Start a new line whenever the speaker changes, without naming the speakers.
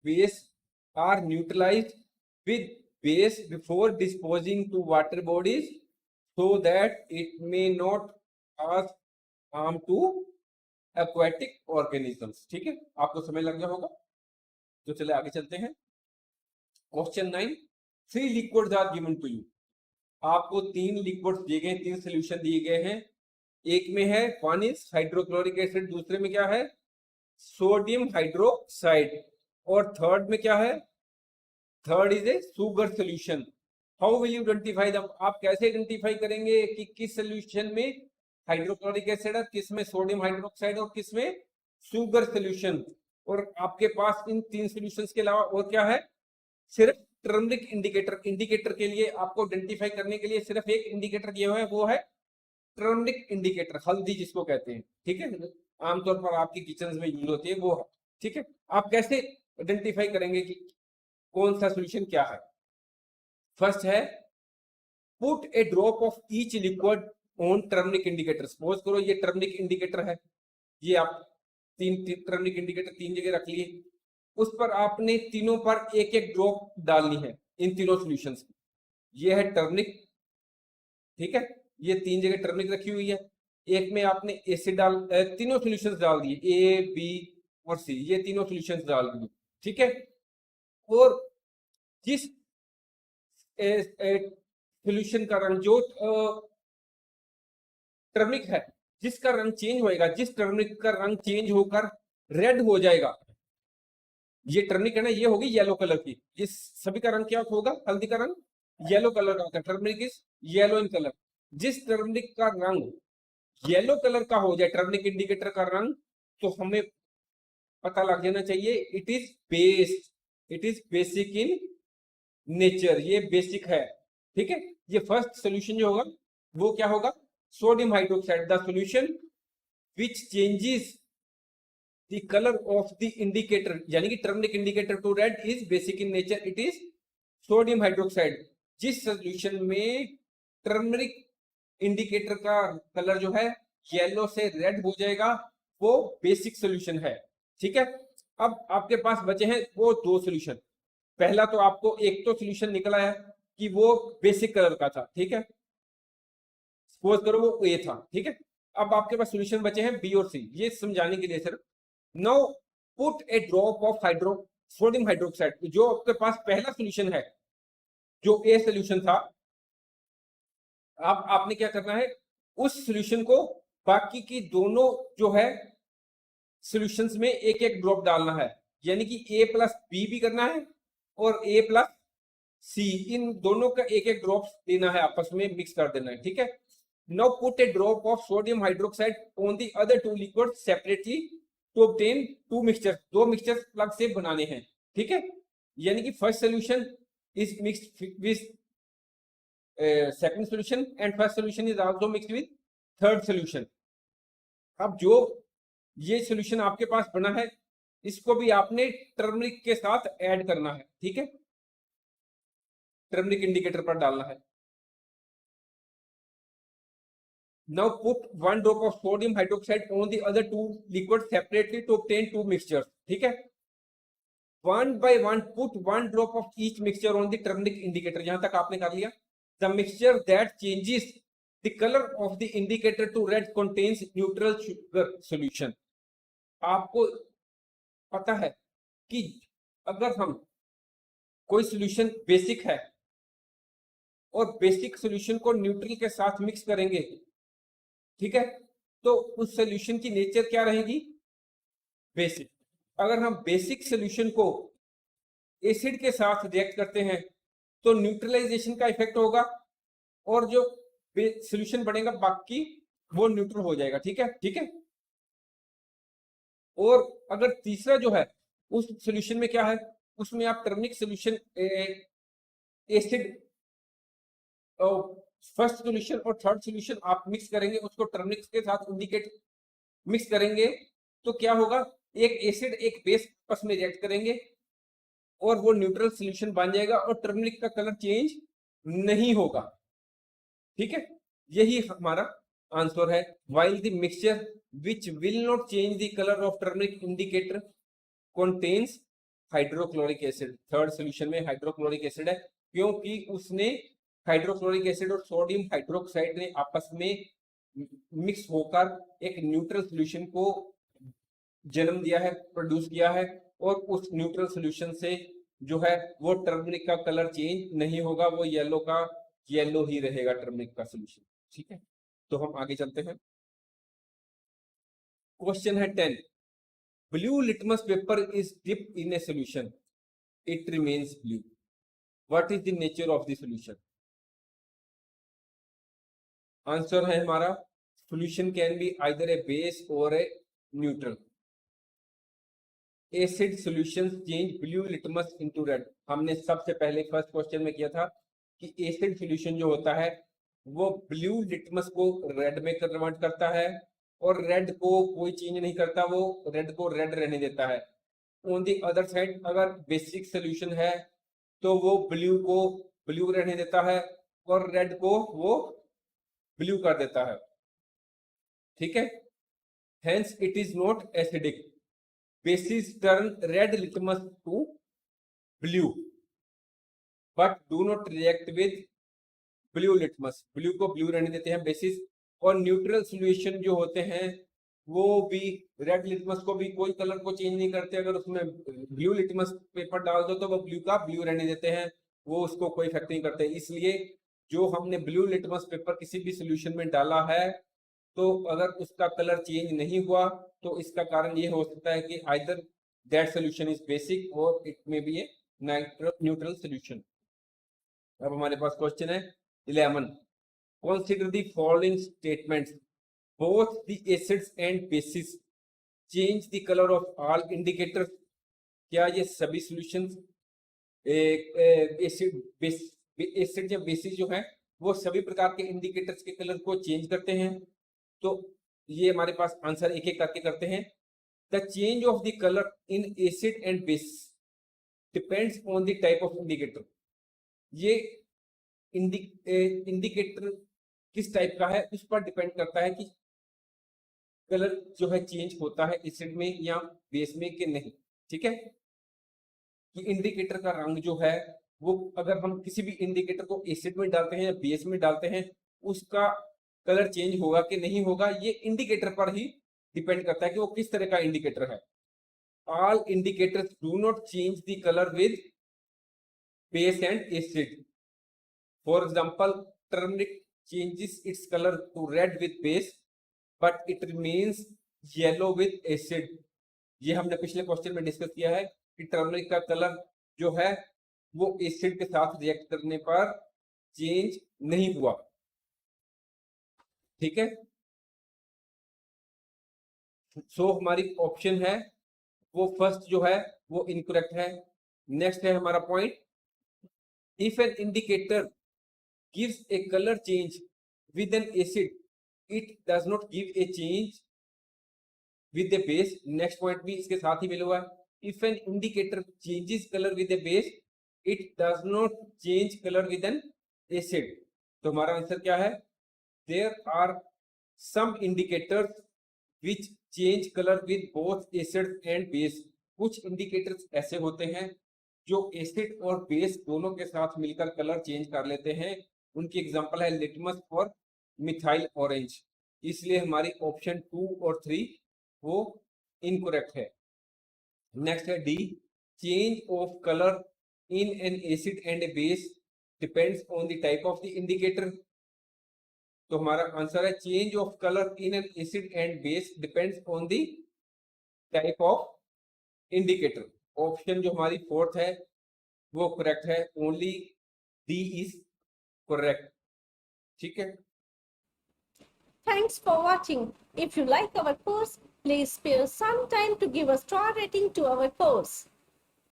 base are neutralized with base before disposing to water bodies so that it may not cause harm to aquatic organisms। ठीक है, आपको समय लग गया होगा, तो चले आगे चलते हैं। Question 9, 3 liquids are given to you. आपको 3 लिक्विड्स दिए गए, 3 सोल्यूशन दिए गए हैं। एक में है वन इज हाइड्रोक्लोरिक एसिड, दूसरे में क्या है सोडियम हाइड्रोक्साइड, और थर्ड में क्या है, third is a sugar solution. How will you identify दम? आप कैसे आइडेंटिफाई करेंगे कि किस सोल्यूशन में हाइड्रोक्लोरिक एसिड है, किस में सोडियम हाइड्रोक्साइड और किस में शुगर सोल्यूशन? और आपके पास इन 3 सोल्यूशंस के अलावा और क्या है, सिर्फ टर्मरिक इंडिकेटर। इंडिकेटर के लिए आपको आइडेंटिफाई करने के लिए सिर्फ एक इंडिकेटर दिया हुआ है, वो है टर्मरिक इंडिकेटर, हल्दी जिसको कहते हैं। ठीक है, आमतौर पर आपकी किचन में यूज होती है वो है। ठीक है, आप कैसे आइडेंटिफाई करेंगे कि कौन सा सोल्यूशन क्या है? फर्स्ट है put a drop of each liquid on turmeric indicator. Suppose करो ये टर्मरिक इंडिकेटर है, ये आप तीन टर्मरिक इंडिकेटर 3 जगह रख लिए, उस पर आपने तीनों पर एक एक ड्रॉप डालनी है, इन तीनों सॉल्यूशंस की। ये है टर्मरिक, ठीक है, ये 3 जगह टर्मरिक रखी हुई है। एक में आपने एसिड डाल, तीनों सॉल्यूशंस डाल दिए, ए बी और सी, ये तीनों सॉल्यूशंस डाल दिए। ठीक है, और जिस सॉल्यूशन का रंग, जो टर्मरिक है जिसका रंग चेंज होएगा, जिस टर्मरिक का रंग चेंज होकर रेड हो जाएगा, ये टर्मरिक है ना, ये होगी येलो कलर की। इस सभी का रंग क्या होगा, हल्दी का रंग येलो कलर का होता है। Turmeric is yellow in colour. जिस टर्मरिक का रंग येलो कलर का हो जाए, टर्मरिक इंडिकेटर का रंग, तो हमें पता लग जाना चाहिए it is based, it is basic in nature, ये बेसिक है। ठीक है, ये फर्स्ट सोल्यूशन जो होगा वो क्या होगा, sodium hydroxide. The solution which changes the colour of the indicator, यानी कि turmeric indicator to red, is basic in nature, it is sodium hydroxide. जिस सोल्यूशन में टर्मरिक इंडिकेटर का कलर जो है येलो से रेड हो जाएगा, वो बेसिक सोल्यूशन है। ठीक है, अब आपके पास बचे हैं वो 2 सोल्यूशन। पहला तो आपको एक तो सोल्यूशन निकला है कि वो बेसिक कलर का था। ठीक है, सपोज करो वो ए था। ठीक है, अब आपके पास सोल्यूशन बचे हैं बी और सी। ये समझाने के लिए सिर्फ, now put a drop of sodium hydroxide. जो आपके पास पहला सोल्यूशन है, जो ए सोल्यूशन था, अब आपने क्या करना है, उस सोल्यूशन को बाकी की दोनों जो है सॉल्यूशंस में एक एक ड्रॉप डालना है, यानी कि ए प्लस बी भी करना है और ए प्लस सी, इन दोनों का एक एक ड्रॉप देना है, आपस में मिक्स कर देना है। ठीक है, now put a drop of sodium hydroxide on the other 2 liquid separately to obtain 2 mixture. 2 mixture प्लग से बनाने हैं। ठीक है, यानी कि first solution is mixed with second solution and first solution is also mixed with third solution. अब जो ये सोल्यूशन आपके पास बना है, इसको भी आपने टर्मरिक के साथ ऐड करना है। ठीक है, टर्मरिक इंडिकेटर पर डालना है। Now put 1 drop of sodium hydroxide on the other 2 liquids separately to obtain 2 mixtures। ठीक है, 1 by 1 put 1 drop of each mixture on the turmeric indicator। यहां तक आपने कर लिया। The mixture that changes the color of the indicator to red contains neutral sugar solution। आपको पता है कि अगर हम कोई सॉल्यूशन बेसिक है और बेसिक सॉल्यूशन को न्यूट्रल के साथ मिक्स करेंगे, ठीक है, तो उस सॉल्यूशन की नेचर क्या रहेगी, बेसिक। अगर हम बेसिक सॉल्यूशन को एसिड के साथ रिएक्ट करते हैं तो न्यूट्रलाइजेशन का इफेक्ट होगा और जो सॉल्यूशन बनेगा बाकी वो न्यूट्रल हो जाएगा। ठीक है, ठीक है। और अगर तीसरा जो है उस सॉल्यूशन में क्या है, उसमें आप turmeric solution acid first solution और थर्ड सॉल्यूशन आप मिक्स करेंगे, उसको टर्मरिक के साथ इंडिकेट मिक्स करेंगे, तो क्या होगा, एक एसिड एक बेस आपस में रिएक्ट करेंगे और वो न्यूट्रल सॉल्यूशन बन जाएगा और टर्मरिक का कलर चेंज नहीं होगा। ठीक है, यही हमारा आंसर है। while the mixture which will not change the color of turmeric indicator contains hydrochloric acid, third solution में हाइड्रोक्लोरिक एसिड है, क्योंकि उसने हाइड्रोक्लोरिक एसिड और सोडियम हाइड्रोक्साइड ने आपस में मिक्स होकर एक न्यूट्रल सोल्यूशन को जन्म दिया है, प्रोड्यूस किया है, और उस न्यूट्रल सोल्यूशन से जो है वो टर्मरिक का कलर चेंज नहीं होगा, वो येलो का येलो ही रहेगा टर्मरिक का सोल्यूशन। ठीक है, तो हम आगे चलते हैं। क्वेश्चन है 10, blue litmus paper is dipped in a solution, it remains blue, what is the nature of the solution? Answer है हमारा, solution can be either a base और a neutral. Acid solutions change blue litmus into red. हमने सबसे पहले first question में किया था कि एसिड सॉल्यूशन जो होता है वो ब्लू लिटमस को रेड में कन्वर्ट करता है, और रेड को कोई चेंज नहीं करता, वो रेड को रेड रहने देता है। ऑन दी अदर साइड अगर बेसिक सॉल्यूशन है तो वो ब्लू को ब्लू रहने देता है और रेड को वो ब्लू कर देता है। ठीक है, hence it is not acidic. Bases turn red litmus to blue, but do not react with blue litmus. Blue को blue रहने देते हैं बेसिस, और न्यूट्रल सॉल्यूशन जो होते हैं वो भी रेड लिटमस को भी कोई कलर को चेंज नहीं करते। अगर उसमें ब्लू लिटमस पेपर डाल दो तो वो ब्लू का ब्लू रहने देते हैं, वो उसको कोई इफेक्ट नहीं करते। इसलिए जो हमने ब्लू लिटमस पेपर किसी भी सॉल्यूशन में डाला है तो अगर उसका कलर चेंज नहीं हुआ तो इसका कारण ये हो सकता है कि either that solution is basic और it may be a neutral solution. अब हमारे पास क्वेश्चन है 11, consider the following statements, both the acids and bases change the colour of all indicators. क्या ये सभी सॉल्यूशंस एसिड या बेसिस जो है वो सभी प्रकार के इंडिकेटर्स के कलर को चेंज करते हैं? तो ये हमारे पास आंसर एक एक करके करते हैं। The change of the colour in acid and base depends on the type of indicator. ये इंडिकेटर किस टाइप का है उस पर डिपेंड करता है कि कलर जो है चेंज होता है एसिड में या बेस में कि नहीं। ठीक है, कि इंडिकेटर का रंग जो है वो अगर हम किसी भी इंडिकेटर को एसिड में डालते हैं या बेस में डालते हैं उसका कलर चेंज होगा कि नहीं होगा, ये इंडिकेटर पर ही डिपेंड करता है कि वो किस तरह का इंडिकेटर है। All indicators do not change the colour with base and acid. For example, turmeric changes its colour to red with base but it remains yellow with acid. ये हमने पिछले क्वेश्चन में डिस्कस किया है कि टर्मरिक का colour जो है वो एसिड के साथ रिएक्ट करने पर चेंज नहीं हुआ। ठीक है, सो हमारी ऑप्शन है वो फर्स्ट जो है वो इनकरेक्ट है। नेक्स्ट है हमारा point, if an indicator gives A colour change with N acid it does not give a change with A base. Next point भी इसके साथ ही मिला हुआ है, if an indicator changes colour with A base it does not change colour with N acid. तो हमारा answer क्या है, there are some indicators which change color with both acid and base। कुछ इंडिकेटर्स ऐसे होते हैं जो एसिड और बेस दोनों के साथ मिलकर कलर चेंज कर लेते हैं। उनकी एग्जांपल है लिटमस और मिथाइल ऑरेंज। इसलिए हमारी ऑप्शन 2 और 3 वो इनकरेक्ट है। नेक्स्ट है D, change of colour in an acid and A base depends on the type of the indicator. तो हमारा आंसर है change of colour in an acid and base depends on the type of indicator. Option जो हमारी fourth है वो correct है, only D is correct. ठीक है,
Thanks for watching. If you like our course, please spare some time to give a star rating to our course.